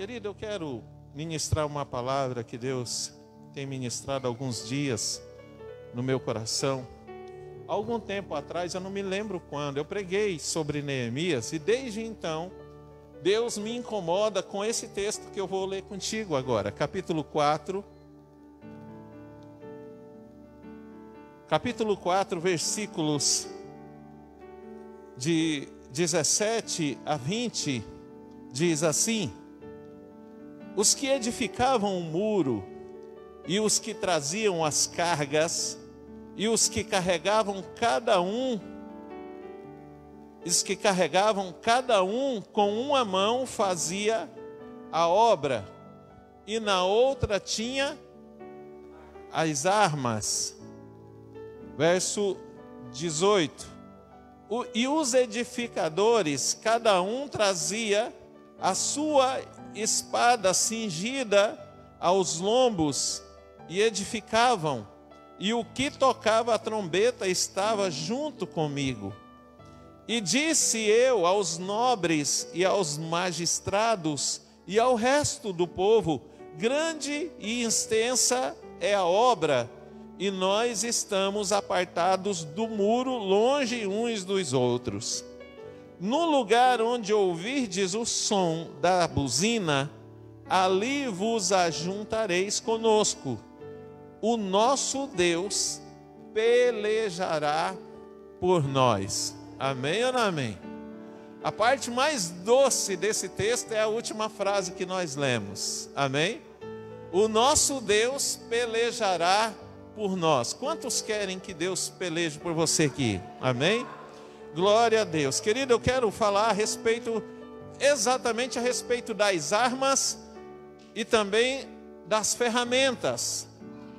Querido, eu quero ministrar uma palavra que Deus tem ministrado há alguns dias no meu coração. Há algum tempo atrás, eu não me lembro quando, eu preguei sobre Neemias e desde então Deus me incomoda com esse texto que eu vou ler contigo agora, capítulo 4, versículos de 17 a 20, diz assim: os que edificavam o muro, e os que traziam as cargas, e os que carregavam cada um com uma mão fazia a obra, e na outra tinha as armas. Verso 18: e os edificadores, cada um trazia a sua espada cingida aos lombos, e edificavam, e o que tocava a trombeta estava junto comigo. E disse eu aos nobres e aos magistrados e ao resto do povo: grande e extensa é a obra, e nós estamos apartados do muro, longe uns dos outros. No lugar onde ouvirdes o som da buzina, ali vos ajuntareis conosco. O nosso Deus pelejará por nós. Amém ou não amém? A parte mais doce desse texto é a última frase que nós lemos. Amém? O nosso Deus pelejará por nós. Quantos querem que Deus peleje por você aqui? Amém? Glória a Deus. Querido, eu quero falar exatamente a respeito das armas e também das ferramentas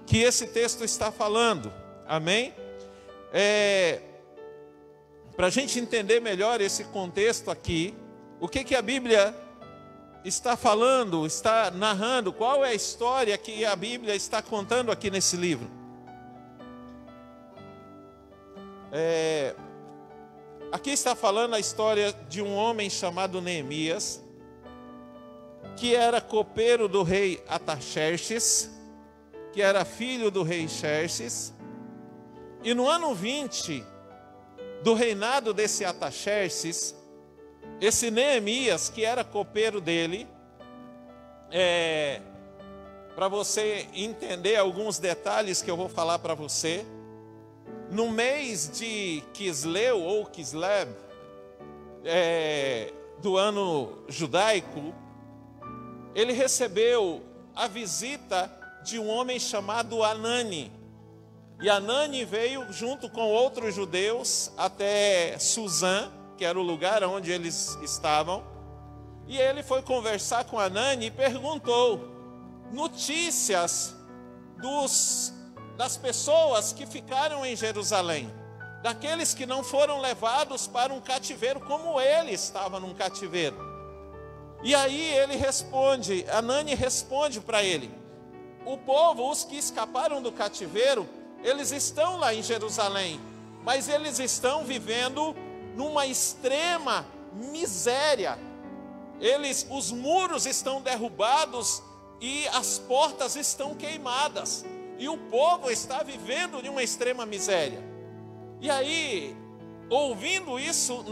que esse texto está falando. Amém? Para a gente entender melhor esse contexto aqui, o que a Bíblia está falando, está narrando, qual é a história que a Bíblia está contando aqui nesse livro. Aqui está falando a história de um homem chamado Neemias, que era copeiro do rei Artaxerxes, que era filho do rei Xerxes, e no ano 20 do reinado desse Artaxerxes, esse Neemias, que era copeiro dele, para você entender alguns detalhes que eu vou falar para você, no mês de Quisleu ou Kislev, do ano judaico, ele recebeu a visita de um homem chamado Anani. E Anani veio junto com outros judeus até Suzã, que era o lugar onde eles estavam. E ele foi conversar com Anani e perguntou notícias das pessoas que ficaram em Jerusalém, daqueles que não foram levados para um cativeiro como ele estava num cativeiro. E aí Anani responde para ele: o povo, os que escaparam do cativeiro, eles estão lá em Jerusalém, mas eles estão vivendo numa extrema miséria. Os muros estão derrubados e as portas estão queimadas. E o povo está vivendo de uma extrema miséria. E aí, ouvindo isso,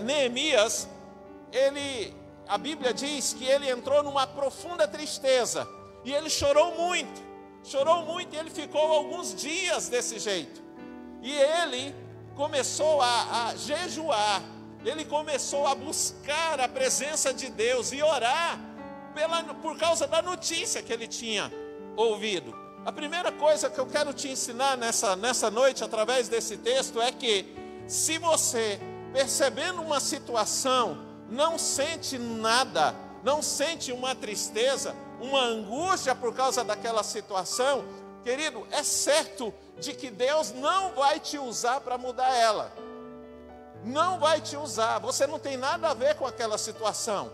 Neemias, a Bíblia diz que ele entrou numa profunda tristeza. E ele chorou muito, e ele ficou alguns dias desse jeito. E ele começou a jejuar, ele começou a buscar a presença de Deus e orar por causa da notícia que ele tinha ouvido. A primeira coisa que eu quero te ensinar nessa noite, através desse texto, é que se você, percebendo uma situação, não sente nada, não sente uma tristeza, uma angústia por causa daquela situação, querido, é certo de que Deus não vai te usar para mudar ela. Não vai te usar, você não tem nada a ver com aquela situação.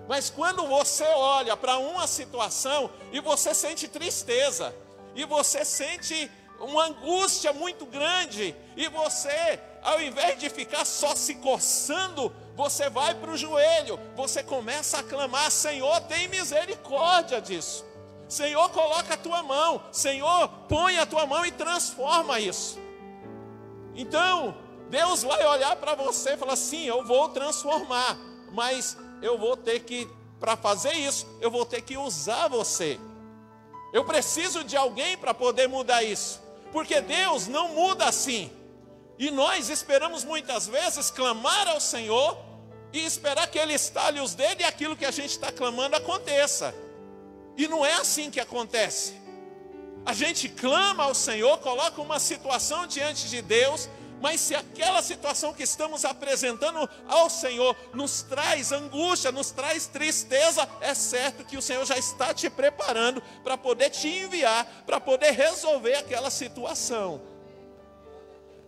Mas quando você olha para uma situação e você sente tristeza, e você sente uma angústia muito grande, e você, ao invés de ficar só se coçando, você vai para o joelho, você começa a clamar: Senhor, tem misericórdia disso. Senhor, coloca a tua mão. Senhor, põe a tua mão e transforma isso. Então, Deus vai olhar para você e falar: sim, eu vou transformar, mas eu vou ter que, para fazer isso, eu vou ter que usar você. Eu preciso de alguém para poder mudar isso, porque Deus não muda assim. E nós esperamos muitas vezes clamar ao Senhor e esperar que Ele estale os dedos e aquilo que a gente está clamando aconteça. E não é assim que acontece. A gente clama ao Senhor, coloca uma situação diante de Deus, mas se aquela situação que estamos apresentando ao Senhor nos traz angústia, nos traz tristeza, é certo que o Senhor já está te preparando para poder te enviar, para poder resolver aquela situação.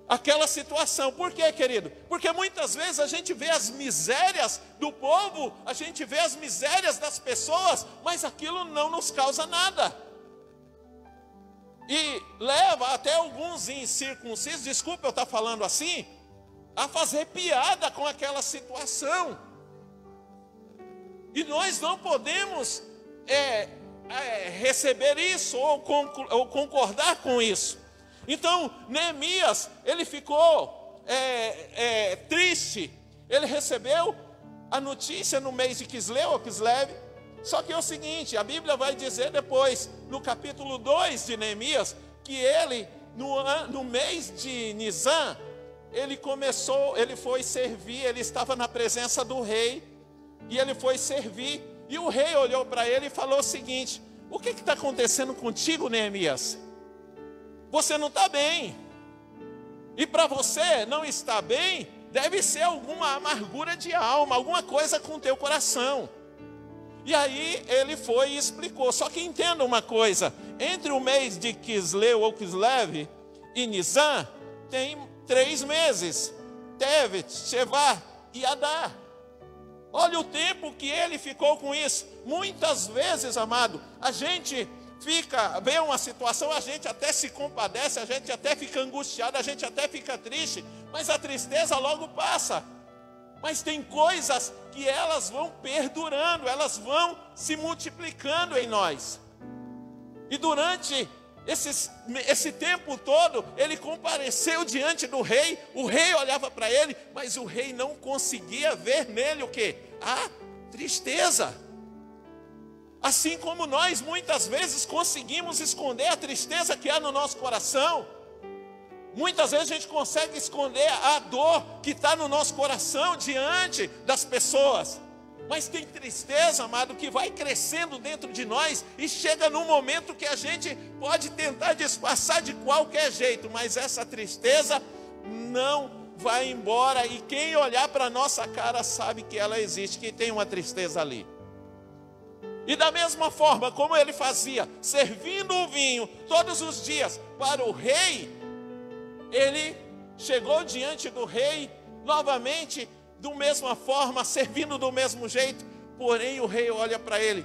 Aquela situação. Por quê, querido? Porque muitas vezes a gente vê as misérias do povo, a gente vê as misérias das pessoas, mas aquilo não nos causa nada. E leva até alguns incircuncisos, desculpa eu estar falando assim, a fazer piada com aquela situação. E nós não podemos receber isso ou concordar com isso. Então, Neemias, ele ficou triste. Ele recebeu a notícia no mês de Quisleu, ou Kislev. Só que é o seguinte, a Bíblia vai dizer depois, no capítulo 2 de Neemias, que ele, no mês de Nisan, ele foi servir, ele estava na presença do rei, e ele foi servir, e o rei olhou para ele e falou o seguinte: o que está acontecendo contigo, Neemias? Você não está bem. E para você não estar bem, deve ser alguma amargura de alma, alguma coisa com o teu coração. E aí ele foi e explicou. Só que entenda uma coisa: entre o mês de Quisleu ou Kislev e Nisan, tem 3 meses: Tevet, Shevar e Adar. Olha o tempo que ele ficou com isso. Muitas vezes, amado, a gente vê uma situação, a gente até se compadece, a gente até fica angustiado, a gente até fica triste, mas a tristeza logo passa. Mas tem coisas que elas vão perdurando, elas vão se multiplicando em nós. E durante esse tempo todo, ele compareceu diante do rei, o rei olhava para ele, mas o rei não conseguia ver nele o quê? A tristeza. Assim como nós muitas vezes conseguimos esconder a tristeza que há no nosso coração, muitas vezes a gente consegue esconder a dor que está no nosso coração diante das pessoas. Mas tem tristeza, amado, que vai crescendo dentro de nós e chega num momento que a gente pode tentar disfarçar de qualquer jeito, mas essa tristeza não vai embora, e quem olhar para a nossa cara sabe que ela existe, que tem uma tristeza ali. E da mesma forma como ele fazia, servindo o vinho todos os dias para o rei, ele chegou diante do rei novamente, da mesma forma, servindo do mesmo jeito. Porém o rei olha para ele: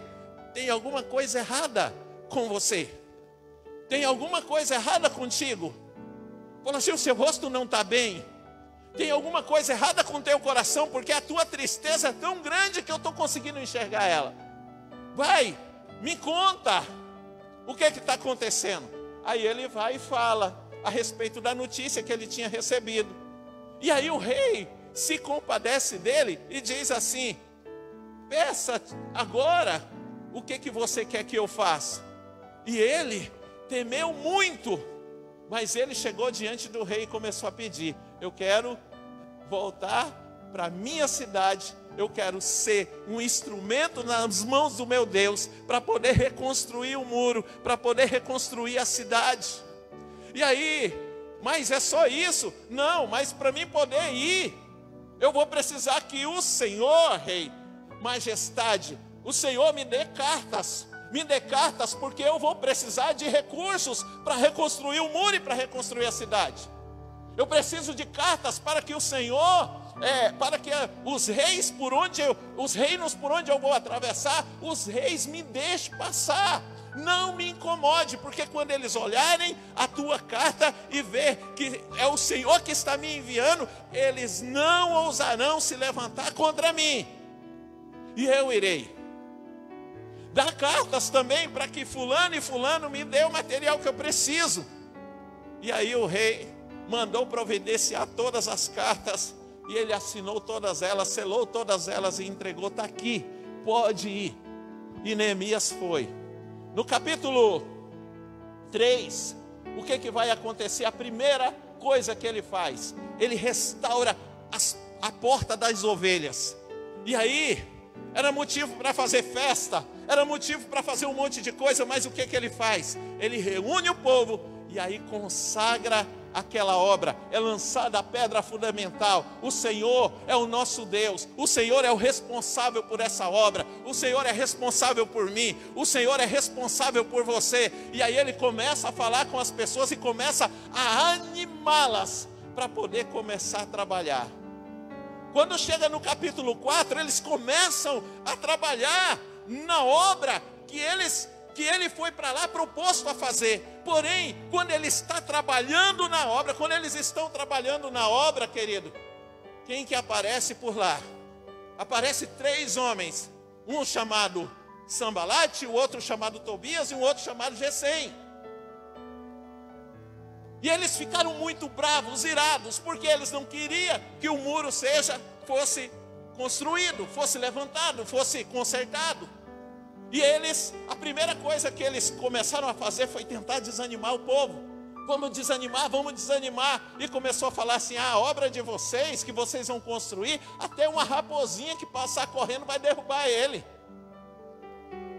tem alguma coisa errada com você? Tem alguma coisa errada contigo? Fala assim: o seu rosto não está bem. Tem alguma coisa errada com o teu coração, porque a tua tristeza é tão grande que eu estou conseguindo enxergar ela. Vai, me conta o que está acontecendo. Aí ele vai e fala a respeito da notícia que ele tinha recebido. E aí o rei se compadece dele e diz assim: peça agora o que você quer que eu faça. E ele temeu muito, mas ele chegou diante do rei e começou a pedir: eu quero voltar para a minha cidade, eu quero ser um instrumento nas mãos do meu Deus, para poder reconstruir o muro, para poder reconstruir a cidade. E aí, mas é só isso? Não, mas para mim poder ir, eu vou precisar que o Senhor, rei, majestade, o Senhor me dê cartas, porque eu vou precisar de recursos para reconstruir o muro e para reconstruir a cidade. Eu preciso de cartas para que o Senhor, para que os reinos por onde eu vou atravessar, os reis me deixem passar. não me incomode, porque quando eles olharem a tua carta e ver que é o Senhor que está me enviando, eles não ousarão se levantar contra mim. E eu irei dar cartas também para que fulano e fulano me dê o material que eu preciso. E aí o rei mandou providenciar todas as cartas, e ele assinou todas elas, selou todas elas e entregou. Está aqui, pode ir. E Neemias foi. No capítulo 3, o que vai acontecer? A primeira coisa que ele faz, ele restaura a porta das ovelhas. E aí, era motivo para fazer festa, era motivo para fazer um monte de coisa, mas o que ele faz? Ele reúne o povo e aí consagra aquela obra, é lançada a pedra fundamental. O Senhor é o nosso Deus, o Senhor é o responsável por essa obra, o Senhor é responsável por mim, o Senhor é responsável por você. E aí ele começa a falar com as pessoas e começa a animá-las para poder começar a trabalhar. Quando chega no capítulo 4, eles começam a trabalhar na obra que ele foi para lá proposto a fazer. Porém, quando ele está trabalhando na obra, quando eles estão trabalhando na obra, querido, quem que aparece por lá? Aparece 3 homens, um chamado Sambalate, o outro chamado Tobias e um outro chamado Gesem. E eles ficaram muito bravos, irados, porque eles não queriam que o muro fosse construído, fosse levantado, fosse consertado. E a primeira coisa que eles começaram a fazer foi tentar desanimar o povo. Vamos desanimar. E começou a falar assim: a obra de vocês, que vocês vão construir, até uma raposinha que passar correndo vai derrubar ele.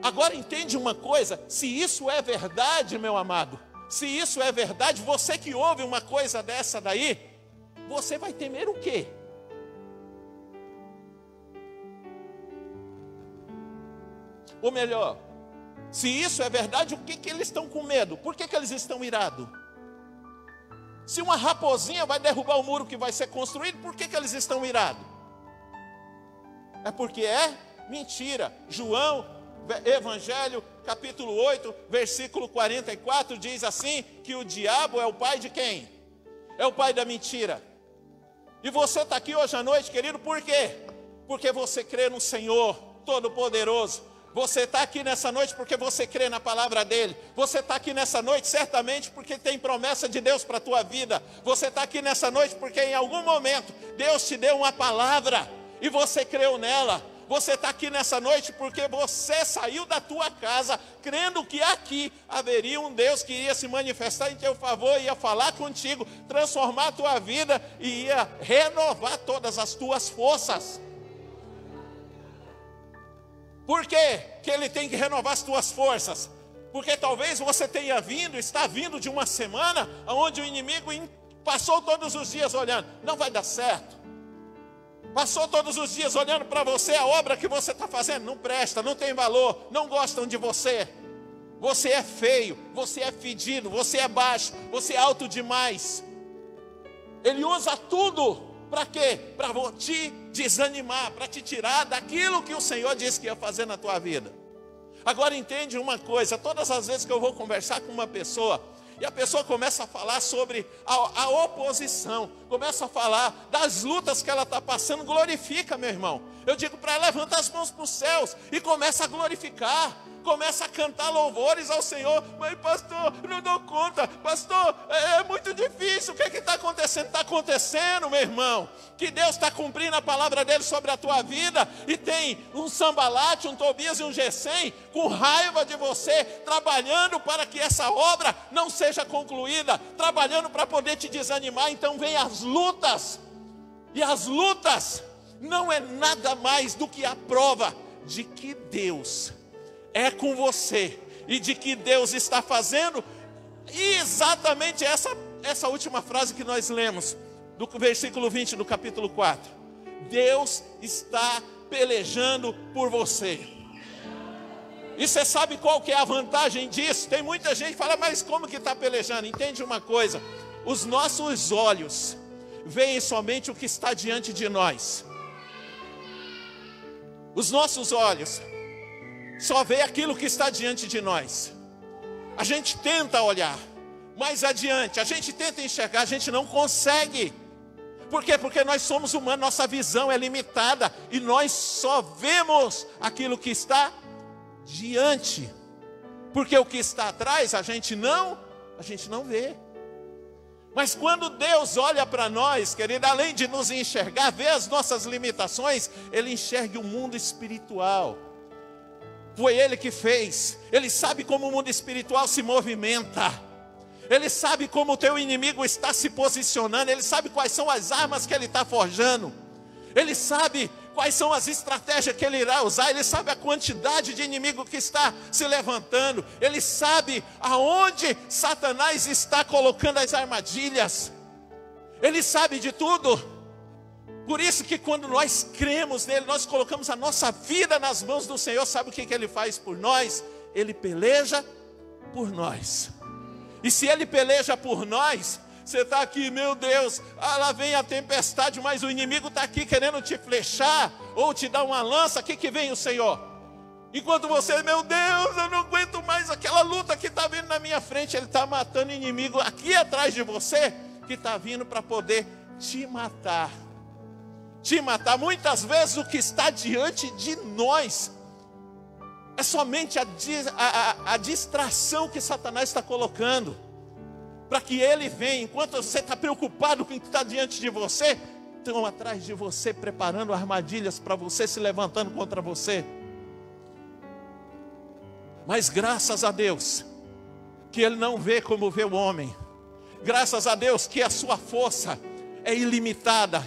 Agora entende uma coisa, se isso é verdade, meu amado, se isso é verdade, você que ouve uma coisa dessa daí, você vai temer o quê? Ou melhor, se isso é verdade, o que eles estão com medo? Por que eles estão irados? Se uma raposinha vai derrubar o muro que vai ser construído, por que eles estão irados? É porque é mentira. João, Evangelho, capítulo 8, versículo 44, diz assim, que o diabo é o pai de quem? É o pai da mentira. E você está aqui hoje à noite, querido, por quê? Porque você crê no Senhor Todo-Poderoso. Você está aqui nessa noite porque você crê na palavra dele. Você está aqui nessa noite certamente porque tem promessa de Deus para a tua vida. Você está aqui nessa noite porque em algum momento Deus te deu uma palavra e você creu nela. Você está aqui nessa noite porque você saiu da tua casa crendo que aqui haveria um Deus que iria se manifestar em teu favor, ia falar contigo, transformar a tua vida e ia renovar todas as tuas forças. Por quê que ele tem que renovar as tuas forças? Porque talvez você está vindo de uma semana onde o inimigo passou todos os dias olhando, não vai dar certo. Passou todos os dias olhando para você, a obra que você está fazendo não presta, não tem valor, não gostam de você. Você é feio, você é fedido, você é baixo, você é alto demais. Ele usa tudo. Para quê? Para te desanimar, para te tirar daquilo que o Senhor disse que ia fazer na tua vida. Agora entende uma coisa, todas as vezes que eu vou conversar com uma pessoa, e a pessoa começa a falar sobre a oposição, começa a falar das lutas que ela está passando, glorifica, meu irmão. Eu digo para ela, levanta as mãos para os céus e começa a glorificar. Começa a cantar louvores ao Senhor. Mas pastor, não dou conta. Pastor, é muito difícil. O que está acontecendo? Está acontecendo, meu irmão, que Deus está cumprindo a palavra dele sobre a tua vida. E tem um Sambalate, um Tobias e um Gesem com raiva de você, trabalhando para que essa obra não seja concluída, trabalhando para poder te desanimar. Então vem as lutas. E as lutas não é nada mais do que a prova de que Deus é com você e de que Deus está fazendo exatamente essa última frase que nós lemos, do versículo 20 do capítulo 4. Deus está pelejando por você. E você sabe qual que é a vantagem disso? Tem muita gente que fala, mas como que está pelejando? Entende uma coisa, os nossos olhos veem somente o que está diante de nós. Os nossos olhos só vê aquilo que está diante de nós. A gente tenta olhar mais adiante, a gente tenta enxergar, a gente não consegue. Por quê? Porque nós somos humanos, nossa visão é limitada e nós só vemos aquilo que está diante. Porque o que está atrás a gente não vê. Mas quando Deus olha para nós, querido, além de nos enxergar, ver as nossas limitações, Ele enxerga o mundo espiritual. Foi Ele que fez. Ele sabe como o mundo espiritual se movimenta. Ele sabe como o teu inimigo está se posicionando. Ele sabe quais são as armas que ele está forjando. Ele sabe quais são as estratégias que ele irá usar. Ele sabe a quantidade de inimigo que está se levantando. Ele sabe aonde Satanás está colocando as armadilhas. Ele sabe de tudo. Por isso que quando nós cremos nele, nós colocamos a nossa vida nas mãos do Senhor. Sabe o que ele faz por nós? Ele peleja por nós. E se ele peleja por nós, você está aqui, meu Deus, lá vem a tempestade, mas o inimigo está aqui querendo te flechar, ou te dar uma lança, aqui que vem o Senhor. Enquanto você, meu Deus, eu não aguento mais aquela luta que está vindo na minha frente, ele está matando o inimigo aqui atrás de você, que está vindo para poder te matar. Te matar. Muitas vezes o que está diante de nós é somente a distração que Satanás está colocando, para que ele venha, enquanto você está preocupado com o que está diante de você, estão atrás de você, preparando armadilhas para você, se levantando contra você. Mas graças a Deus, que ele não vê como vê o homem. Graças a Deus que a sua força é ilimitada.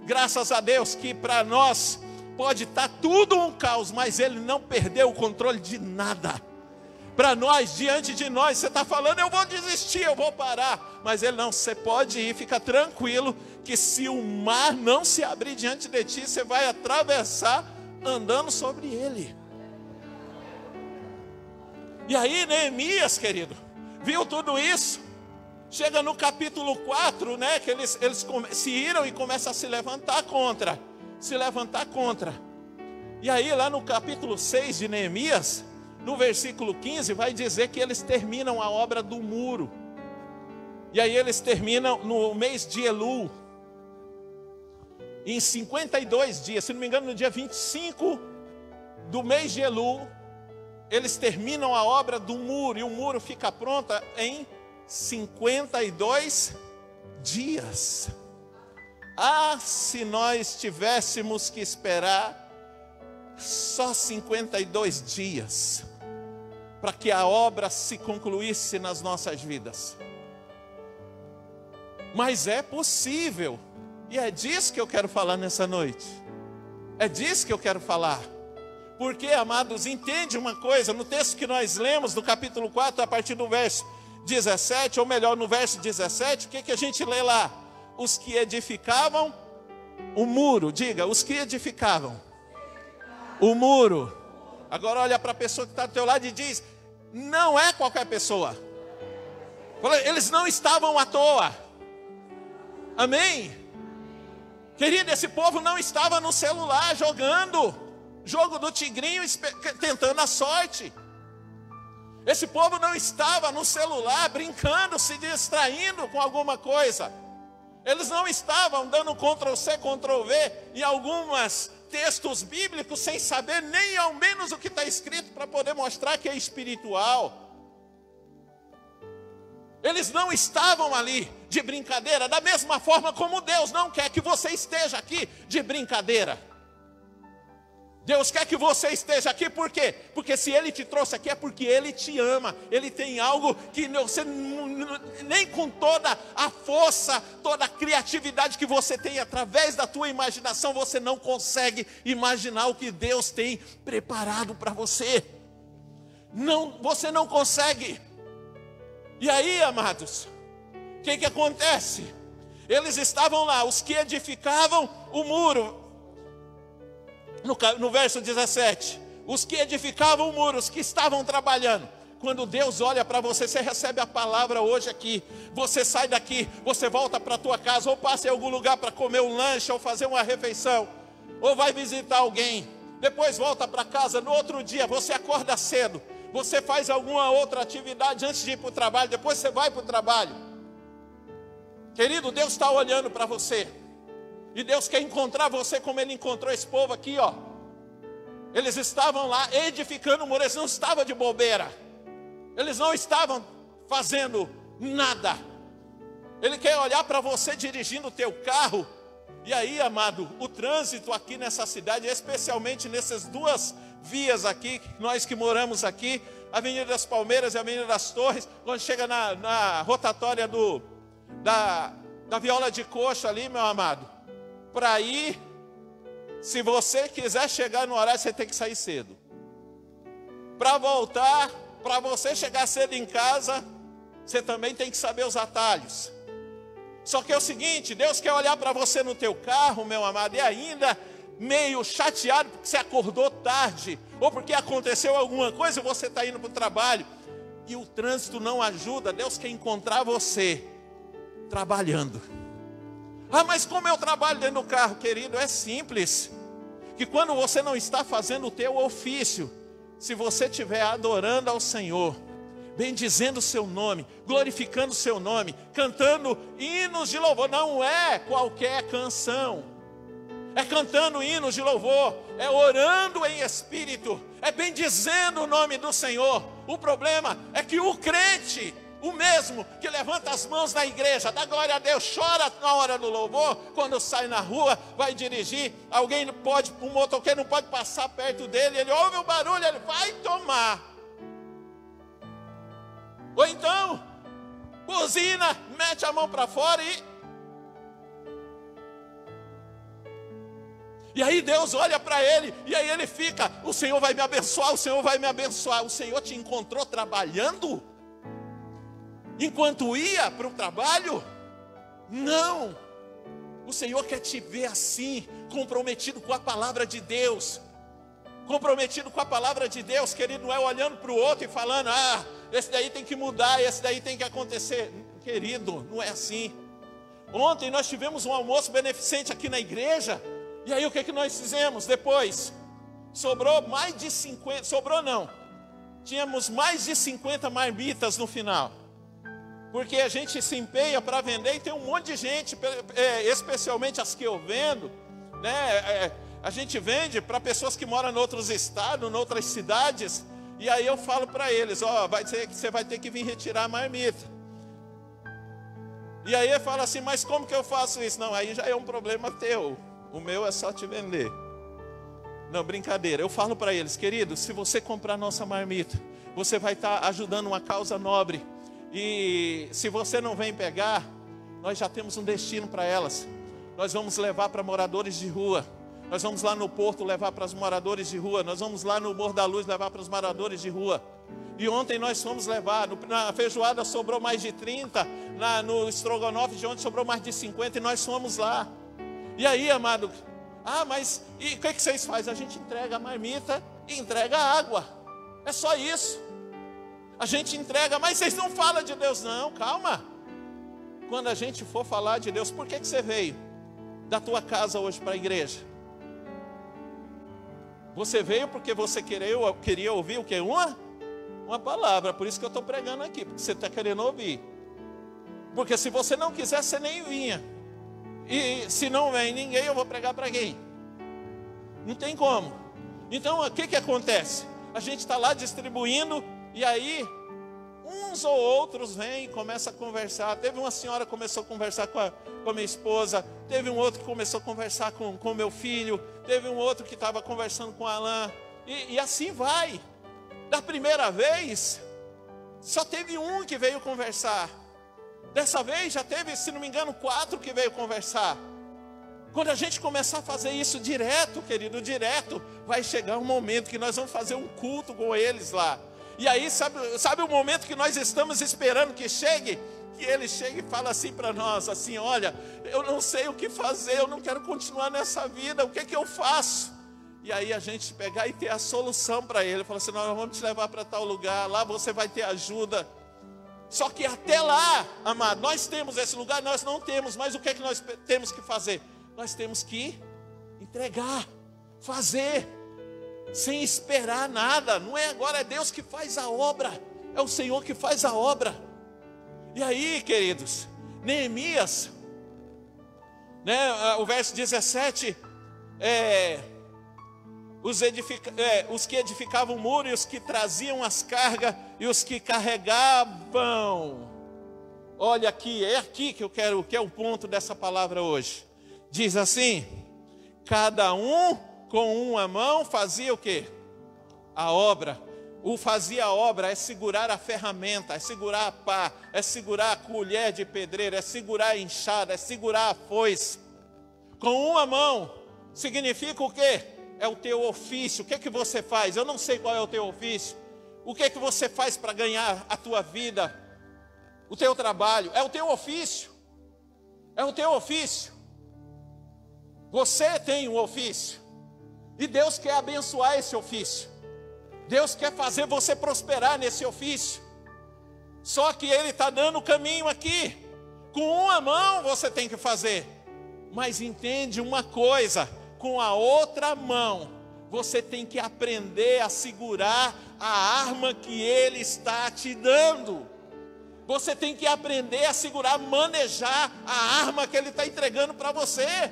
Graças a Deus que para nós pode estar tudo um caos, mas ele não perdeu o controle de nada. Para nós, diante de nós, você está falando, eu vou desistir, eu vou parar. Mas ele não, você pode ir, fica tranquilo, que se o mar não se abrir diante de ti, você vai atravessar andando sobre ele. E aí Neemias, querido, viu tudo isso? Chega no capítulo 4, né, que eles se iram e começam a se levantar contra. E aí lá no capítulo 6 de Neemias, no versículo 15, vai dizer que eles terminam a obra do muro. E aí eles terminam no mês de Elul, em 52 dias, se não me engano no dia 25 do mês de Elul, eles terminam a obra do muro, e o muro fica pronto em 52 dias. Ah, se nós tivéssemos que esperar só 52 dias para que a obra se concluísse nas nossas vidas. Mas é possível, e é disso que eu quero falar nessa noite. É disso que eu quero falar. Porque, amados, entende uma coisa, no texto que nós lemos, no capítulo 4, a partir do verso 17, ou melhor, no verso 17, o que a gente lê lá? Os que edificavam o muro, diga, os que edificavam o muro. Agora olha para a pessoa que está do teu lado e diz, não é qualquer pessoa. Eles não estavam à toa. Amém? Querido, esse povo não estava no celular jogando jogo do tigrinho, tentando a sorte. Esse povo não estava no celular brincando, se distraindo com alguma coisa. Eles não estavam dando Ctrl+C, Ctrl+V em alguns textos bíblicos sem saber nem ao menos o que está escrito para poder mostrar que é espiritual. Eles não estavam ali de brincadeira, da mesma forma como Deus não quer que você esteja aqui de brincadeira. Deus quer que você esteja aqui, por quê? Porque se Ele te trouxe aqui é porque Ele te ama. Ele tem algo que você nem com toda a força, toda a criatividade que você tem através da tua imaginação, você não consegue imaginar o que Deus tem preparado para você. Não, você não consegue. E aí, amados, o que acontece? Eles estavam lá, os que edificavam o muro. No verso 17, os que edificavam o muro, os que estavam trabalhando. Quando Deus olha para você, você recebe a palavra hoje aqui. Você sai daqui, você volta para a tua casa, ou passa em algum lugar para comer um lanche, ou fazer uma refeição, ou vai visitar alguém. Depois volta para casa, no outro dia você acorda cedo. você faz alguma outra atividade antes de ir para o trabalho, depois você vai para o trabalho. Querido, Deus está olhando para você. E Deus quer encontrar você como Ele encontrou esse povo aqui, ó. Eles estavam lá edificando o muro, eles não estavam de bobeira. Eles não estavam fazendo nada. Ele quer olhar para você dirigindo o teu carro. E aí, amado, o trânsito aqui nessa cidade, especialmente nessas duas vias aqui, nós que moramos aqui, Avenida das Palmeiras e Avenida das Torres, quando chega na rotatória da Viola de Coxo ali, meu amado, para ir, se você quiser chegar no horário, você tem que sair cedo. Para voltar, para você chegar cedo em casa, você também tem que saber os atalhos. Só que é o seguinte, Deus quer olhar para você no teu carro, meu amado, e ainda meio chateado porque você acordou tarde, ou porque aconteceu alguma coisa e você está indo para o trabalho, e o trânsito não ajuda. Deus quer encontrar você trabalhando. Ah, mas como eu trabalho dentro do carro, querido? É simples. Que quando você não está fazendo o teu ofício, se você estiver adorando ao Senhor, bendizendo o seu nome, glorificando o seu nome, cantando hinos de louvor, não é qualquer canção, é cantando hinos de louvor, é orando em espírito, é bendizendo o nome do Senhor. O problema é que o crente, o mesmo que levanta as mãos na igreja, dá glória a Deus, chora na hora do louvor, quando sai na rua, vai dirigir, um motoqueiro não pode passar perto dele, ele ouve o barulho, ele vai tomar. Ou então, buzina, mete a mão para fora e aí Deus olha para ele, e aí ele fica, o Senhor vai me abençoar, o Senhor vai me abençoar. O Senhor te encontrou trabalhando? Enquanto ia para o trabalho? Não. O Senhor quer te ver assim, comprometido com a palavra de Deus. Comprometido com a palavra de Deus, querido, não é olhando para o outro e falando, esse daí tem que mudar, esse daí tem que acontecer. Querido, não é assim. Ontem nós tivemos um almoço beneficente aqui na igreja, e aí o que nós fizemos depois? Sobrou mais de 50, sobrou não, tínhamos mais de 50 marmitas no final. Porque a gente se empenha para vender e tem um monte de gente, especialmente as que eu vendo, né? A gente vende para pessoas que moram em outros estados, em outras cidades, e aí eu falo para eles, vai ser que você vai ter que vir retirar a marmita. E aí ele fala assim, mas como que eu faço isso? Não, aí já é um problema teu, o meu é só te vender. Não, brincadeira, eu falo para eles, querido, se você comprar nossa marmita, você vai estar ajudando uma causa nobre. E se você não vem pegar, nós já temos um destino para elas. Nós vamos levar para moradores de rua. Nós vamos lá no Porto levar para os moradores de rua. Nós vamos lá no Morro da Luz levar para os moradores de rua. E ontem nós fomos levar. Na feijoada sobrou mais de 30. No estrogonofe de ontem sobrou mais de 50. E nós fomos lá. E aí, amado, mas e o que vocês fazem? A gente entrega a marmita e entrega a água. É só isso. A gente entrega, mas vocês não falam de Deus. Não, calma. Quando a gente for falar de Deus, por que você veio da tua casa hoje para a igreja? Você veio porque você queria ouvir o quê? Uma palavra. Por isso que eu estou pregando aqui, porque você está querendo ouvir. Porque se você não quiser, você nem vinha. E se não vem ninguém, eu vou pregar para quem? Não tem como. Então, o que acontece? A gente está lá distribuindo, e aí, uns ou outros vêm e começam a conversar. Teve uma senhora que começou a conversar com a minha esposa. Teve um outro que começou a conversar com o meu filho. Teve um outro que estava conversando com a Alain. E assim vai. Da primeira vez, só teve um que veio conversar. Dessa vez já teve, se não me engano, 4 que veio conversar. Quando a gente começar a fazer isso direto, querido, direto, vai chegar um momento que nós vamos fazer um culto com eles lá. E aí, sabe o momento que nós estamos esperando que chegue? Que ele chegue e fala assim para nós, assim, olha, eu não sei o que fazer, eu não quero continuar nessa vida, o que eu faço? E aí a gente pegar e ter a solução para ele, falar assim, nós vamos te levar para tal lugar, lá você vai ter ajuda. Só que até lá, amado, nós temos esse lugar, nós não temos, mas o que nós temos que fazer? Nós temos que entregar, fazer. sem esperar nada. Não é agora, é Deus que faz a obra, é o Senhor que faz a obra. E aí, queridos, Neemias, o verso 17, os que edificavam o muro, e os que traziam as cargas, e os que carregavam. Olha aqui, é aqui que eu quero, que é o ponto dessa palavra hoje. Diz assim: cada um com uma mão fazia o quê? A obra. O fazia a obra é segurar a ferramenta, é segurar a pá, é segurar a colher de pedreiro, é segurar a enxada, é segurar a foice. Com uma mão significa o quê? É o teu ofício. O que é que você faz? Eu não sei qual é o teu ofício. O que é que você faz para ganhar a tua vida? O teu trabalho, é o teu ofício. É o teu ofício. Você tem um ofício. E Deus quer abençoar esse ofício. Deus quer fazer você prosperar nesse ofício. Só que Ele está dando o caminho aqui. Com uma mão você tem que fazer. Mas entende uma coisa: com a outra mão você tem que aprender a segurar a arma que Ele está te dando. Você tem que aprender a segurar, manejar a arma que Ele está entregando para você.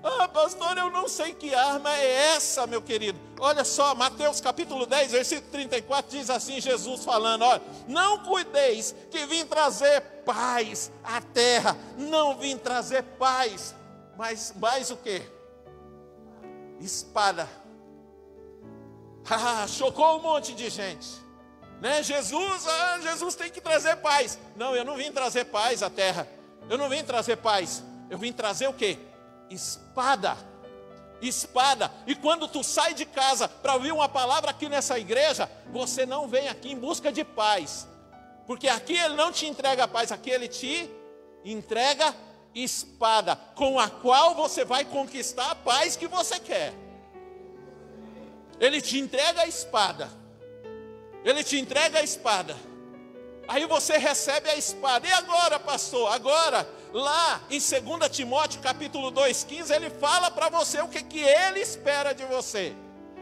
Ah, pastor, eu não sei que arma é essa, meu querido. Olha só, Mateus capítulo 10, versículo 34, diz assim, Jesus falando: olha, não cuideis que vim trazer paz à terra. Não vim trazer paz, mas mais o quê? Espada. Chocou um monte de gente, né? Jesus tem que trazer paz. Não, eu não vim trazer paz à terra. Eu não vim trazer paz. Eu vim trazer o quê? Espada. Espada. E quando tu sai de casa para ouvir uma palavra aqui nessa igreja, você não vem aqui em busca de paz, porque aqui Ele não te entrega paz, aqui Ele te entrega espada, com a qual você vai conquistar a paz que você quer. Ele te entrega a espada. Ele te entrega a espada. Aí você recebe a espada. E agora, pastor? Agora, lá em 2 Timóteo capítulo 2,15, ele fala para você o que ele espera de você.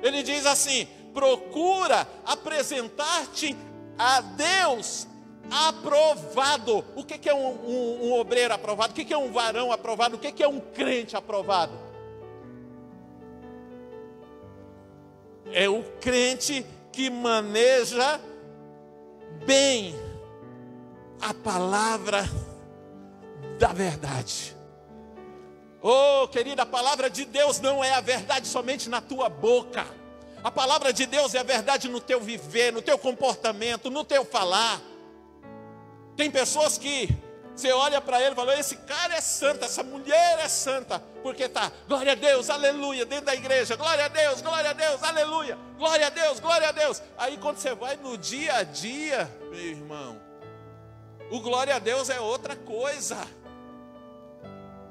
Ele diz assim: procura apresentar-te a Deus aprovado. O que é um obreiro aprovado? O que é um varão aprovado? O que é um crente aprovado? É o crente que maneja bem a palavra da verdade. Oh, querida, a palavra de Deus não é a verdade somente na tua boca. A palavra de Deus é a verdade no teu viver, no teu comportamento, no teu falar. Tem pessoas que você olha para ele e fala: esse cara é santo, essa mulher é santa, porque está, glória a Deus, aleluia, dentro da igreja, glória a Deus, aleluia, glória a Deus. Aí quando você vai no dia a dia, meu irmão, o glória a Deus é outra coisa.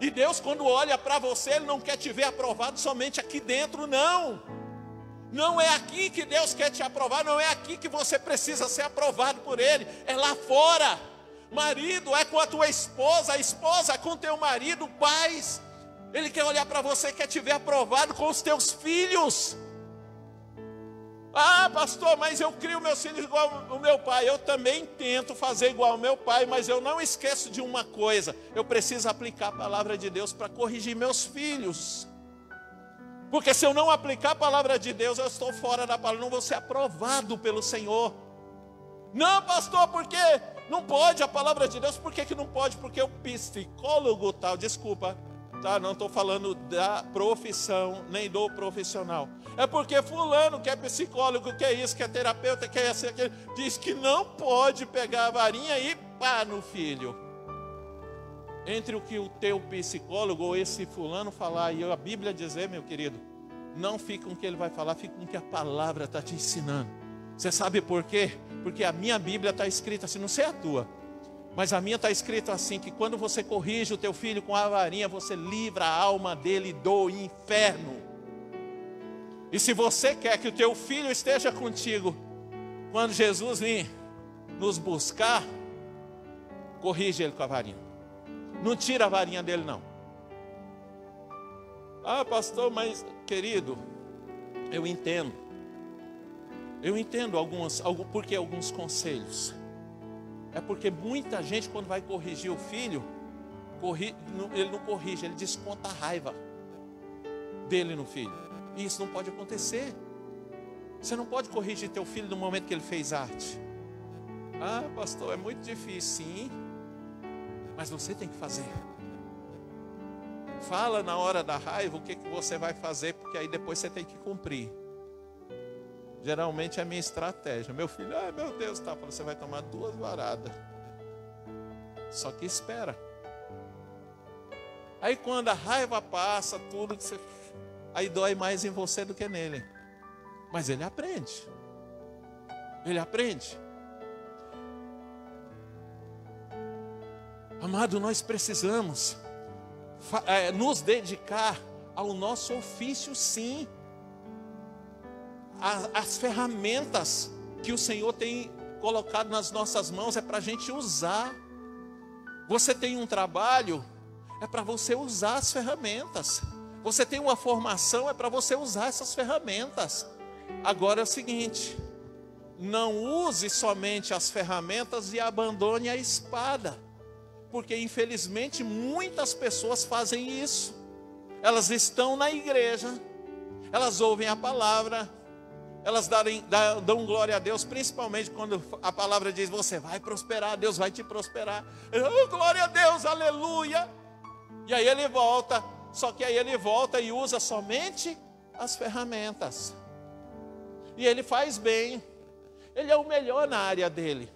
E Deus, quando olha para você, Ele não quer te ver aprovado somente aqui dentro, não. Não é aqui que Deus quer te aprovar, não é aqui que você precisa ser aprovado por Ele, é lá fora. Marido é com a tua esposa, a esposa é com o teu marido, pais. Ele quer olhar para você, quer te ver aprovado com os teus filhos. Ah, pastor, mas eu crio meus filhos igual o meu pai. Eu também tento fazer igual o meu pai, mas eu não esqueço de uma coisa: eu preciso aplicar a palavra de Deus para corrigir meus filhos. Porque se eu não aplicar a palavra de Deus, eu estou fora da palavra, não vou ser aprovado pelo Senhor. Não, pastor, porque não pode a palavra de Deus? Por que não pode? Porque o psicólogo tal, desculpa, tá? Não estou falando da profissão, nem do profissional. É porque fulano que é psicólogo, que é isso, que é terapeuta, que é esse, aquele, diz que não pode pegar a varinha e pá no filho. Entre o que o teu psicólogo ou esse fulano falar e a Bíblia dizer, meu querido, não fica com o que ele vai falar, fica com o que a palavra está te ensinando. Você sabe por quê? Porque a minha Bíblia está escrita assim, não sei a tua, mas a minha está escrita assim, que quando você corrige o teu filho com a varinha, você livra a alma dele do inferno. E se você quer que o teu filho esteja contigo, quando Jesus vir nos buscar, corrige ele com a varinha. Não tira a varinha dele, não. Ah, pastor, mas, querido, Eu entendo porque alguns conselhos. É porque muita gente, quando vai corrigir o filho, ele não corrige, ele desconta a raiva dele no filho. E isso não pode acontecer. Você não pode corrigir teu filho no momento que ele fez arte. Ah, pastor, é muito difícil. Sim, mas você tem que fazer. Fala na hora da raiva o que você vai fazer, porque aí depois você tem que cumprir. Geralmente é a minha estratégia. Meu filho, ai meu Deus, tá, você vai tomar 2 varadas. Só que espera. Aí quando a raiva passa, tudo que você... aí dói mais em você do que nele. Mas ele aprende. Ele aprende. Amado, nós precisamos nos dedicar ao nosso ofício, sim. As ferramentas que o Senhor tem colocado nas nossas mãos é para a gente usar. Você tem um trabalho, é para você usar as ferramentas. Você tem uma formação, é para você usar essas ferramentas. Agora é o seguinte: não use somente as ferramentas e abandone a espada. Porque infelizmente muitas pessoas fazem isso. Elas estão na igreja, elas ouvem a palavra, elas dão glória a Deus, principalmente quando a palavra diz: você vai prosperar, Deus vai te prosperar. Oh, glória a Deus, aleluia. E aí ele volta, só que aí ele volta e usa somente as ferramentas. E ele faz bem, ele é o melhor na área dele,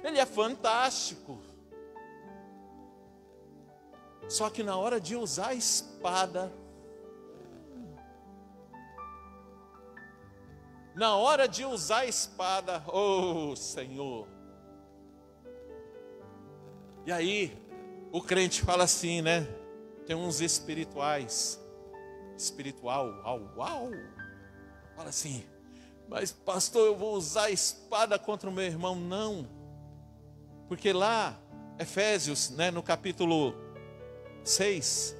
ele é fantástico. Só que na hora de usar a espada, oh Senhor. E aí, o crente fala assim, né? Tem uns fala assim: mas pastor, eu vou usar a espada contra o meu irmão. Não. Porque lá, Efésios, né, no capítulo 6,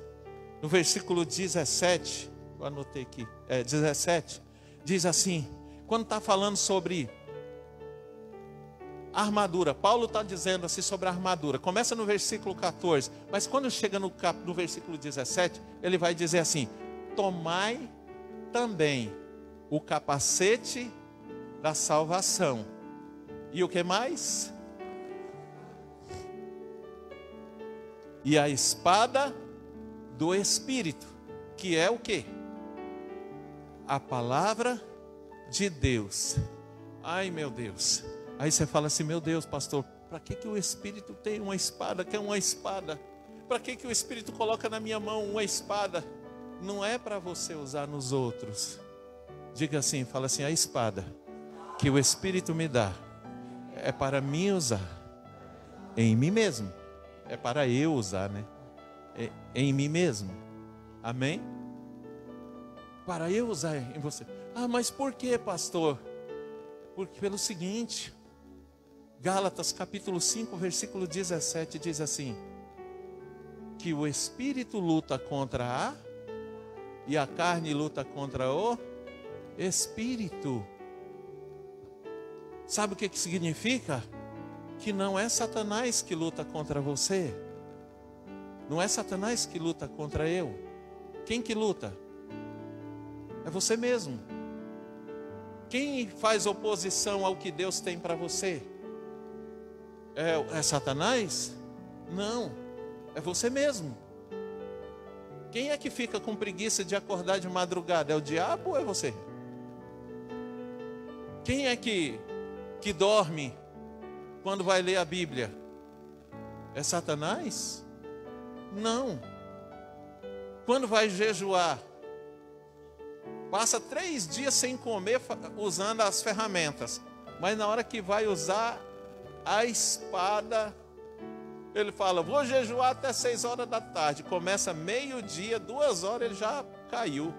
no versículo 17, eu anotei aqui, 17, diz assim, quando está falando sobre armadura, Paulo está dizendo assim sobre a armadura, começa no versículo 14, mas quando chega no versículo 17, ele vai dizer assim: tomai também o capacete da salvação, e o que mais? E a espada do Espírito, que é o quê? A palavra de Deus. Ai meu Deus. Aí você fala assim: meu Deus, pastor, para que o Espírito tem uma espada? Quer uma espada? Para que o Espírito coloca na minha mão uma espada? Não é para você usar nos outros. Diga assim, fala assim: a espada que o Espírito me dá é para mim usar em mim mesmo. É para eu usar, né? Em mim mesmo. Amém? Para eu usar em você. Ah, mas por que, pastor? Porque pelo seguinte, Gálatas capítulo 5, versículo 17 diz assim: que o Espírito luta contra e a carne luta contra o Espírito. Sabe o que significa? Que não é Satanás que luta contra você. Não é Satanás que luta contra eu. Quem que luta? É você mesmo. Quem faz oposição ao que Deus tem para você? É Satanás? Não, é você mesmo. Quem é que fica com preguiça de acordar de madrugada? É o diabo ou é você? Quem é que dorme quando vai ler a Bíblia? É Satanás? Não. Quando vai jejuar, passa 3 dias sem comer usando as ferramentas, mas na hora que vai usar a espada, ele fala: vou jejuar até 6 horas da tarde. Começa meio-dia, 2 horas ele já caiu,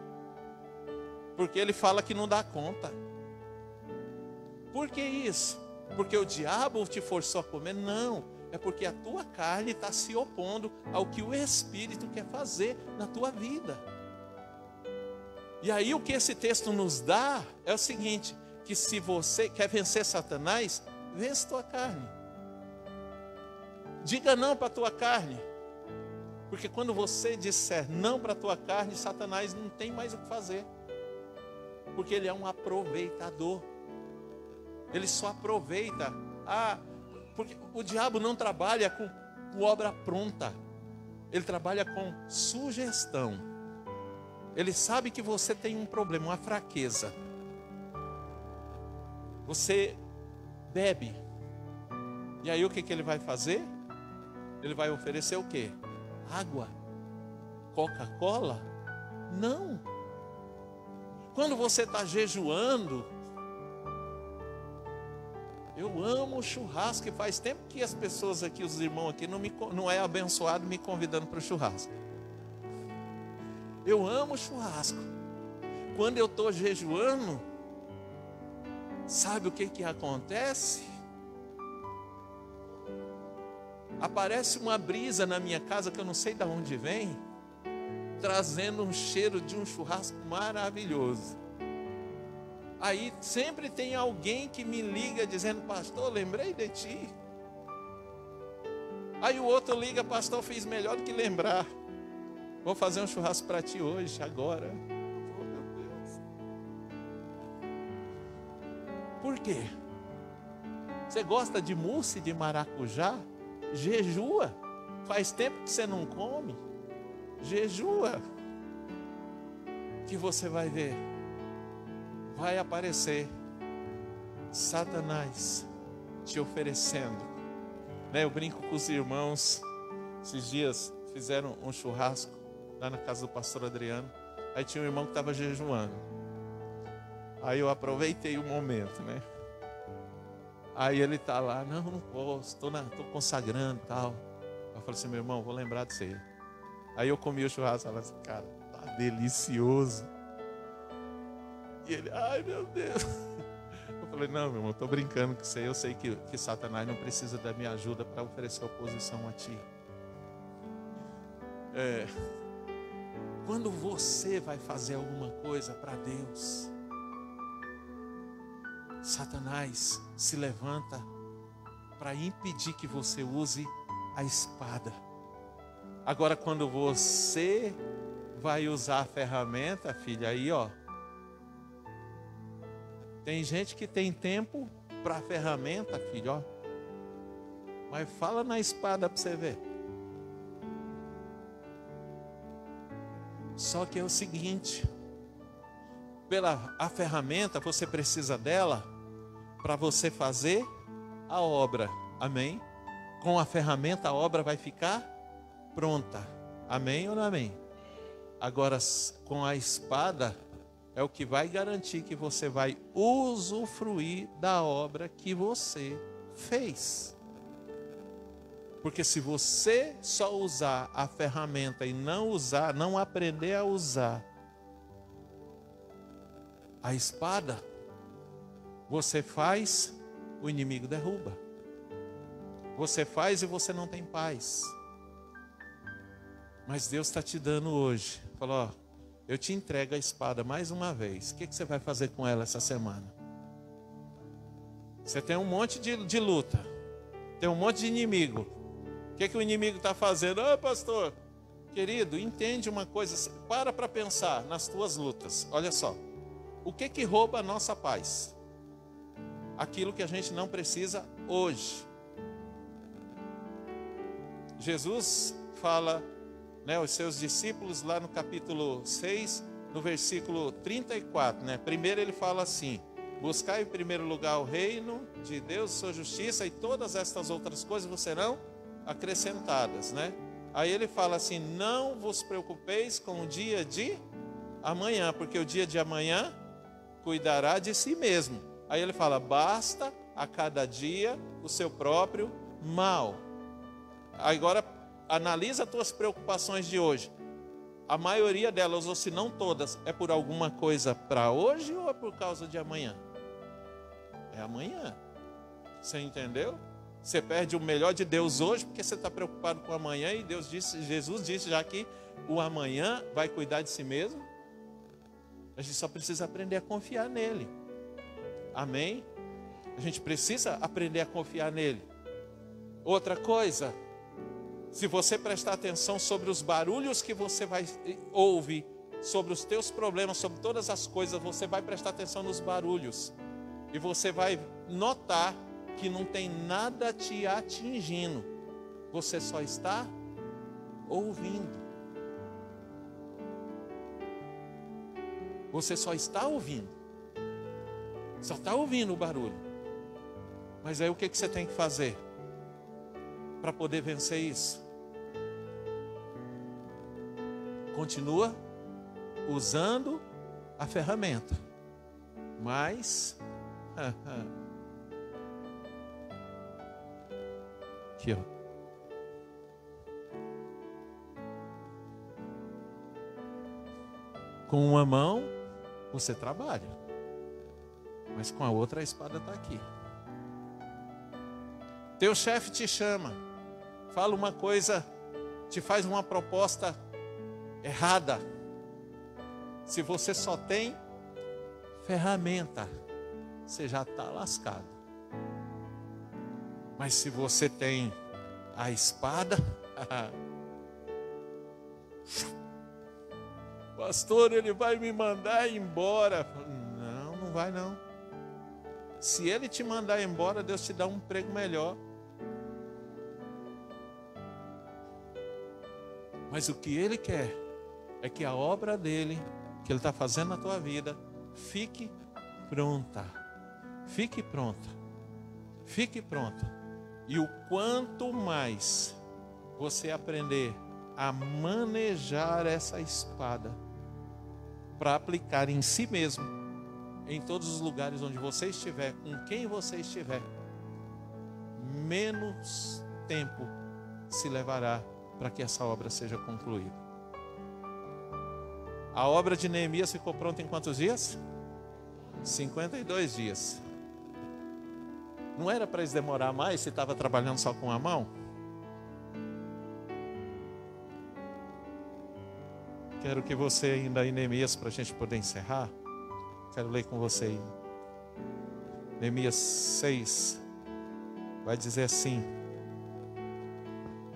porque ele fala que não dá conta. Por que isso? Porque o diabo te forçou a comer? Não, é porque a tua carne está se opondo ao que o Espírito quer fazer na tua vida. E aí o que esse texto nos dá é o seguinte, que se você quer vencer Satanás, vence tua carne. Diga não para a tua carne. Porque quando você disser não para a tua carne, Satanás não tem mais o que fazer. Porque ele é um aproveitador. Ele só aproveita. Porque o diabo não trabalha com obra pronta. Ele trabalha com sugestão. Ele sabe que você tem um problema, uma fraqueza. Você bebe. E aí o que ele vai fazer? Ele vai oferecer o quê? Água? Coca-Cola? Não. Quando você está jejuando, eu amo churrasco, e faz tempo que as pessoas aqui, os irmãos aqui, não é abençoado me convidando para o churrasco. Eu amo churrasco. Quando eu estou jejuando, sabe o que acontece? Aparece uma brisa na minha casa que eu não sei de onde vem, trazendo um cheiro de um churrasco maravilhoso. Aí sempre tem alguém que me liga dizendo: pastor, lembrei de ti. Aí o outro liga: pastor, fiz melhor do que lembrar. Vou fazer um churrasco para ti hoje, agora. Oh, meu Deus. Por quê? Você gosta de mousse de maracujá? Jejua. Faz tempo que você não come. Jejua. Que você vai ver. Vai aparecer Satanás te oferecendo. Eu brinco com os irmãos. Esses dias fizeram um churrasco lá na casa do pastor Adriano. Aí tinha um irmão que estava jejuando. Aí eu aproveitei o momento, Aí ele está lá: não posso, estou consagrando e tal. Eu falei assim: meu irmão, vou lembrar de você. Aí eu comi o churrasco e falei assim: cara, tá delicioso. E ele: ai meu Deus. Eu falei: não, meu irmão, estou brincando com você. Eu sei que Satanás não precisa da minha ajuda para oferecer oposição a ti. Quando você vai fazer alguma coisa para Deus, Satanás se levanta para impedir que você use a espada. Agora, quando você vai usar a ferramenta, filha, aí tem gente que tem tempo para a ferramenta, filho, mas fala na espada para você ver. Só que é o seguinte: a ferramenta, você precisa dela para você fazer a obra, amém? Com a ferramenta a obra vai ficar pronta, amém ou não amém? Agora, com a espada é o que vai garantir que você vai usufruir da obra que você fez. Porque se você só usar a ferramenta e não aprender a usar a espada, você faz, o inimigo derruba. Você faz e você não tem paz. Mas Deus está te dando hoje. Falou: eu te entrego a espada mais uma vez. O que você vai fazer com ela essa semana? Você tem um monte de luta. Tem um monte de inimigo. O que o inimigo está fazendo? Pastor, querido, entende uma coisa. Para pensar nas tuas lutas. Olha só. O que rouba a nossa paz? Aquilo que a gente não precisa hoje. Jesus fala, os seus discípulos lá no capítulo 6, no versículo 34, Primeiro ele fala assim: buscai em primeiro lugar o reino de Deus, sua justiça, e todas estas outras coisas vos serão acrescentadas, Aí ele fala assim: não vos preocupeis com o dia de amanhã, porque o dia de amanhã cuidará de si mesmo. Aí ele fala: basta a cada dia o seu próprio mal. Agora analisa as tuas preocupações de hoje. A maioria delas, ou se não todas, é por alguma coisa para hoje ou é por causa de amanhã? É amanhã. Você entendeu? Você perde o melhor de Deus hoje porque você está preocupado com amanhã, e Jesus disse já que o amanhã vai cuidar de si mesmo. A gente só precisa aprender a confiar nele. Amém? A gente precisa aprender a confiar nele. Outra coisa, se você prestar atenção sobre os barulhos que você vai ouvir, sobre os teus problemas, sobre todas as coisas, você vai prestar atenção nos barulhos. E você vai notar que não tem nada te atingindo. Você só está ouvindo. Você só está ouvindo. Só está ouvindo o barulho. Mas aí o que você tem que fazer para poder vencer isso? Continua usando a ferramenta. Mas aqui, ó. Com uma mão você trabalha, mas com a outra a espada está aqui. Teu chefe te chama, fala uma coisa, te faz uma proposta errada. Se você só tem ferramenta, você já está lascado. Mas se você tem a espada, pastor, ele vai me mandar embora. Não, não vai não. Se ele te mandar embora, Deus te dá um emprego melhor. Mas o que ele quer é que a obra dele, que ele está fazendo na tua vida, fique pronta. Fique pronta. Fique pronta. E o quanto mais você aprender a manejar essa espada para aplicar em si mesmo, em todos os lugares onde você estiver, com quem você estiver, menos tempo se levará para que essa obra seja concluída. A obra de Neemias ficou pronta em quantos dias? 52 dias. Não era para eles demorar mais se estava trabalhando só com a mão? Quero que você ainda em Neemias, para a gente poder encerrar, quero ler com você aí. Neemias 6, vai dizer assim,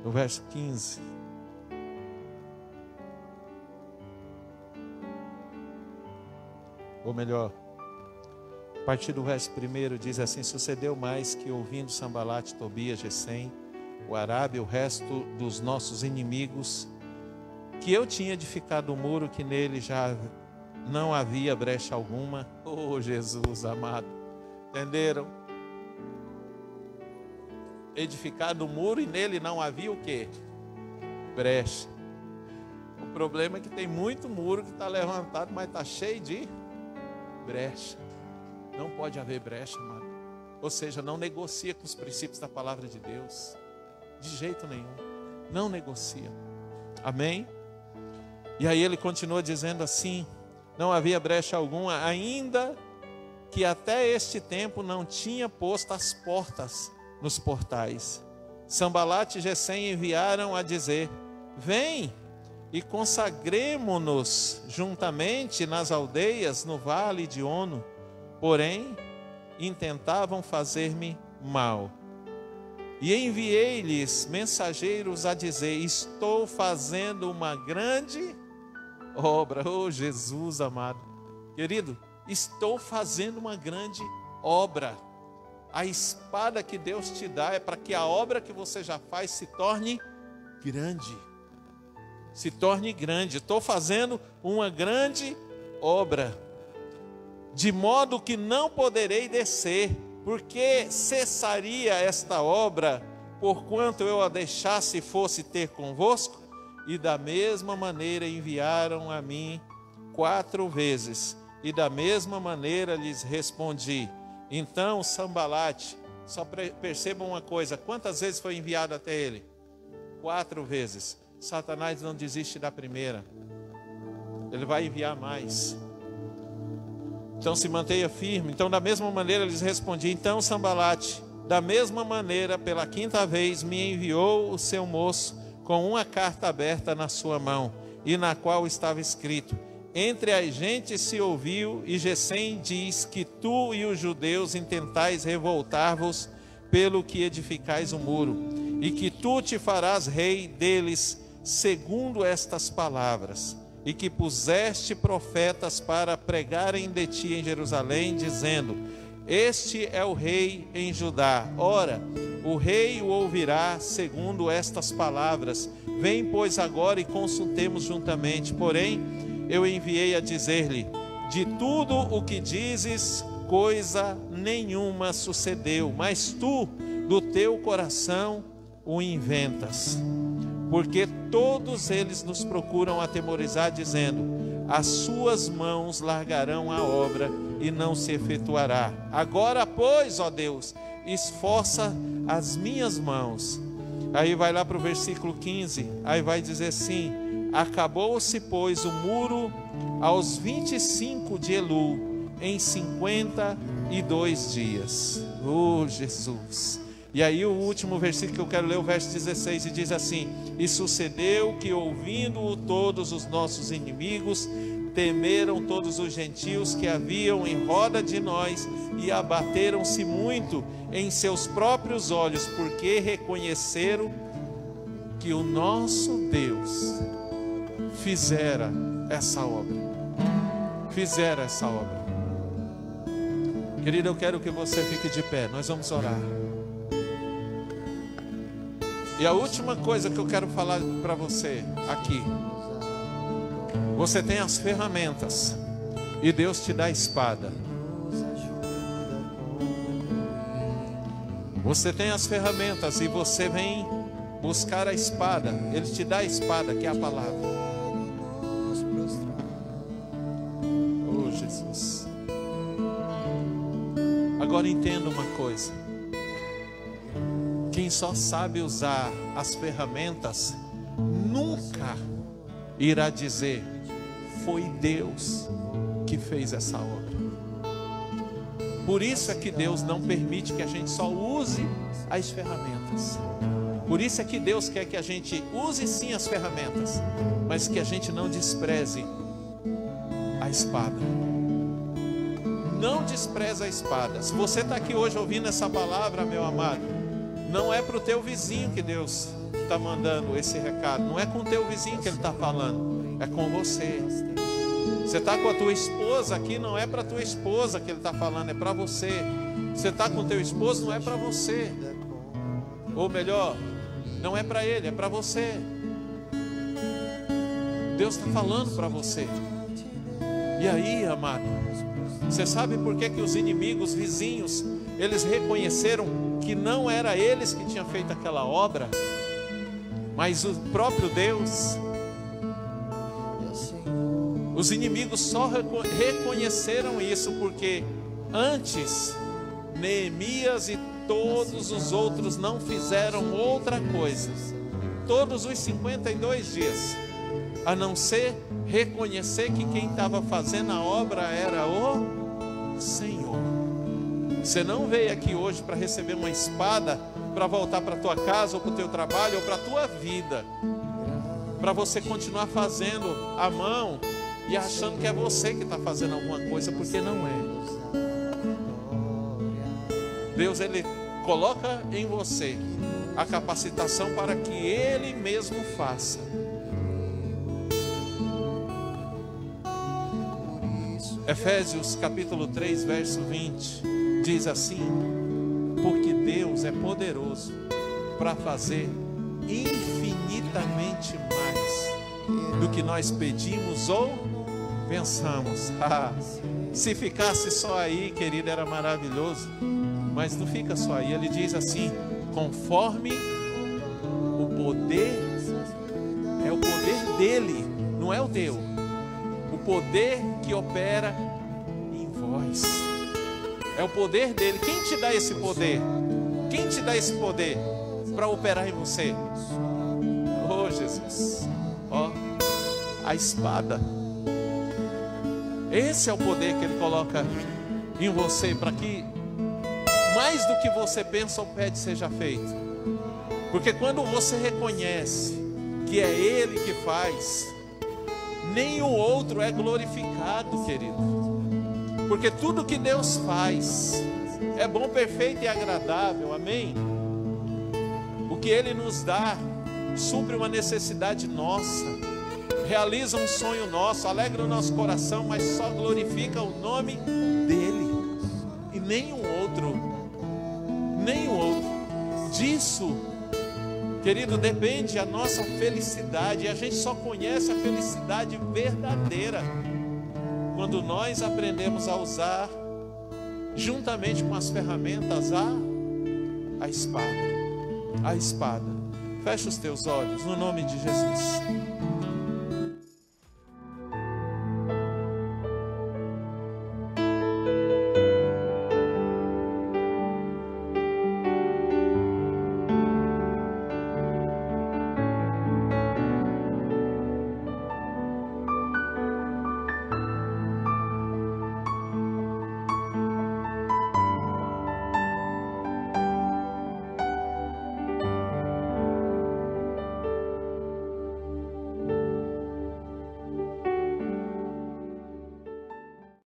no verso 15. Ou melhor, a partir do verso 1 diz assim: sucedeu mais que ouvindo Sambalate, Tobias, Gesem, o Arabe e o resto dos nossos inimigos, que eu tinha edificado o muro que nele já não havia brecha alguma. Oh, Jesus amado, entenderam? Edificado o muro e nele não havia o quê? Brecha. O problema é que tem muito muro que está levantado, mas está cheio de brecha. Não pode haver brecha, amado. Ou seja, não negocia com os princípios da palavra de Deus. De jeito nenhum. Não negocia. Amém? E aí ele continua dizendo assim: não havia brecha alguma, ainda que até este tempo não tinha posto as portas nos portais. Sambalate e Gesem enviaram a dizer: vem e consagremo-nos juntamente nas aldeias no vale de Ono. Porém, intentavam fazer-me mal. E enviei-lhes mensageiros a dizer: estou fazendo uma grande obra. Oh, Jesus amado. Querido, estou fazendo uma grande obra. A espada que Deus te dá é para que a obra que você já faz se torne grande. Se torne grande. Estou fazendo uma grande obra, de modo que não poderei descer, porque cessaria esta obra, porquanto eu a deixasse e fosse ter convosco. E da mesma maneira enviaram a mim 4 vezes, e da mesma maneira lhes respondi. Então Sambalate, só percebam uma coisa: quantas vezes foi enviado até ele? 4 vezes. Satanás não desiste da primeira, ele vai enviar mais. Então se mantenha firme. Então da mesma maneira lhes respondi. Então Sambalate, da mesma maneira, pela 5ª vez, me enviou o seu moço com uma carta aberta na sua mão, e na qual estava escrito: entre as gentes se ouviu, e Gesem diz que tu e os judeus intentais revoltar-vos pelo que edificais o muro, e que tu te farás rei deles, segundo estas palavras, e que puseste profetas para pregarem de ti em Jerusalém, dizendo: este é o rei em Judá. Ora, o rei o ouvirá segundo estas palavras. Vem, pois, agora e consultemos juntamente. Porém, eu enviei a dizer-lhe: de tudo o que dizes, coisa nenhuma sucedeu, mas tu, do teu coração, o inventas. Porque todos eles nos procuram atemorizar, dizendo: as suas mãos largarão a obra e não se efetuará. Agora, pois, ó Deus, esforça as minhas mãos. Aí vai lá para o versículo 15, aí vai dizer assim: acabou-se, pois, o muro aos 25 de Elul, em 52 dias. Oh, Jesus! E aí o último versículo que eu quero ler, o verso 16, e diz assim: e sucedeu que, ouvindo-o todos os nossos inimigos, temeram todos os gentios que haviam em roda de nós, e abateram-se muito em seus próprios olhos, porque reconheceram que o nosso Deus fizera essa obra. Fizera essa obra. Querido, eu quero que você fique de pé, nós vamos orar. E a última coisa que eu quero falar para você aqui: você tem as ferramentas e Deus te dá a espada. Você tem as ferramentas e você vem buscar a espada. Ele te dá a espada, que é a palavra. Oh, Jesus. Agora entenda uma coisa: quem só sabe usar as ferramentas nunca irá dizer: foi Deus que fez essa obra. Por isso é que Deus não permite que a gente só use as ferramentas. Por isso é que Deus quer que a gente use sim as ferramentas, mas que a gente não despreze a espada. Não despreze a espada. Se você está aqui hoje ouvindo essa palavra, meu amado, não é para o teu vizinho que Deus está mandando esse recado. Não é com o teu vizinho que Ele está falando, é com você. Você está com a tua esposa aqui, não é para a tua esposa que Ele está falando, é para você. Você está com o teu esposo, não é para você. Ou melhor, não é para ele, é para você. Deus está falando para você. E aí, amado, você sabe por que os inimigos vizinhos, eles reconheceram que não era eles que tinham feito aquela obra, mas o próprio Deus? Os inimigos só reconheceram isso porque antes Neemias e todos os outros não fizeram outra coisa, todos os 52 dias, a não ser reconhecer que quem estava fazendo a obra era o Senhor. Você não veio aqui hoje para receber uma espada para voltar para a tua casa, ou para o teu trabalho, ou para a tua vida, para você continuar fazendo a mão e achando que é você que está fazendo alguma coisa, porque não é. Deus, Ele coloca em você a capacitação para que Ele mesmo faça. Efésios capítulo 3, verso 20 diz assim: porque Deus é poderoso para fazer infinitamente mais do que nós pedimos ou pensamos. Se ficasse só aí, querido, era maravilhoso, mas não fica só aí. Ele diz assim: conforme o poder, é o poder dele, não é o teu, o poder que opera em vós, é o poder dele. Quem te dá esse poder? Quem te dá esse poder para operar em você? Oh, Jesus, ó, a espada. Esse é o poder que Ele coloca em você, para que mais do que você pensa ou pede seja feito. Porque quando você reconhece que é Ele que faz, nenhum outro é glorificado, querido. Porque tudo que Deus faz é bom, perfeito e agradável, amém? O que Ele nos dá supre uma necessidade nossa, realiza um sonho nosso, alegra o nosso coração, mas só glorifica o nome dEle e nenhum outro. Disso, querido, depende a nossa felicidade. E a gente só conhece a felicidade verdadeira quando nós aprendemos a usar, juntamente com as ferramentas, a espada. Fecha os teus olhos no nome de Jesus.